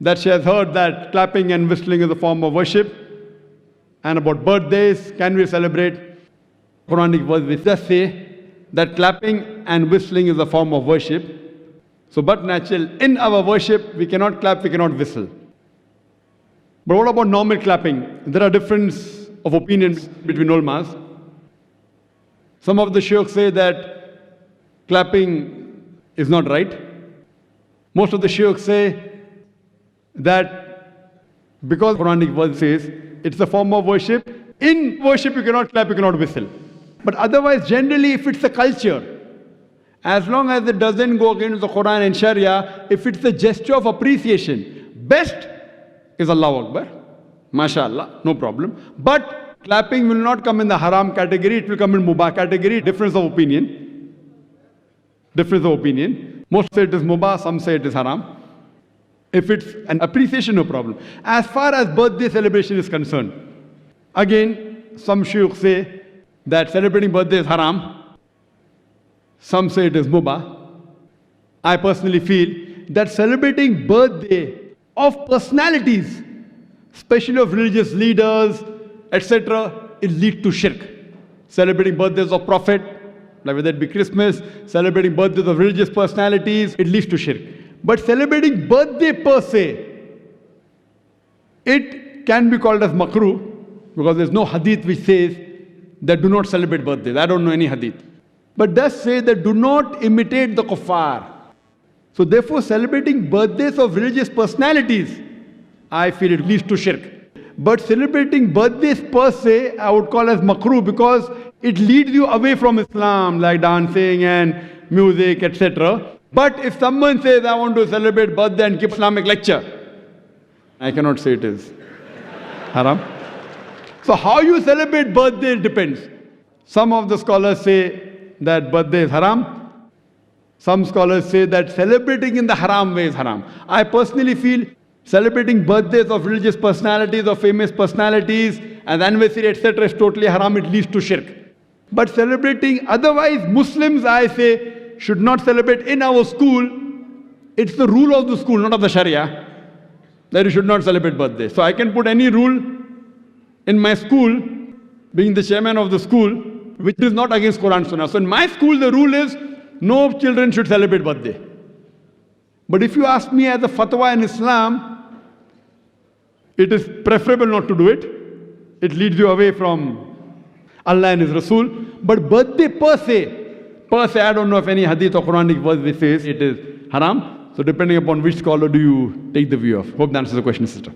that she has heard that clapping and whistling is a form of worship. And about birthdays, can we celebrate? Quranic verse which just say that clapping and whistling is a form of worship. So but natural, in our worship, we cannot clap, we cannot whistle. But what about normal clapping? There are differences of opinions between ulamas. Some of the shuyukh say that clapping is not right. Most of the shuyukh say that because Quranic verse says it's a form of worship, in worship you cannot clap, you cannot whistle. But otherwise, generally, if it's a culture, as long as it doesn't go against the Quran and Sharia, if it's a gesture of appreciation, best is Allahu Akbar, mashallah, no problem. But clapping will not come in the haram category, it will come in mubah category. Difference of opinion. Difference of opinion. Most say it is mubah, some say it is haram. If it's an appreciation, no problem. As far as birthday celebration is concerned, again, some shuyukh say that celebrating birthday is haram. Some say it is mubah. I personally feel that celebrating birthday of personalities, especially of religious leaders, etc., it leads to shirk. Celebrating birthdays of Prophet, like whether it be Christmas, celebrating birthdays of religious personalities, it leads to shirk. But celebrating birthday per se, it can be called as makruh, because there's no hadith which says that do not celebrate birthdays. I don't know any hadith. But does say that do not imitate the kuffar. So therefore, celebrating birthdays of religious personalities, I feel it leads to shirk. But celebrating birthdays per se, I would call as makruh, because it leads you away from Islam, like dancing and music, etc. But if someone says, I want to celebrate birthday and give Islamic lecture, I cannot say it is haram. So how you celebrate birthday depends. Some of the scholars say that birthday is haram. Some scholars say that celebrating in the haram way is haram. I personally feel celebrating birthdays of religious personalities or famous personalities and anniversary, etc. is totally haram. It leads to shirk. But celebrating otherwise, Muslims, I say, should not celebrate in our school. It's the rule of the school, not of the Sharia, that you should not celebrate birthday. So I can put any rule in my school, being the chairman of the school, which is not against Quran Sunnah. So in my school, the rule is no children should celebrate birthday. But if you ask me as a fatwa in Islam, it is preferable not to do it. It leads you away from Allah and His Rasul. But birthday per se, I don't know if any hadith or Quranic verse which says it is haram. So depending upon which scholar do you take the view of. Hope that answers the question, sister.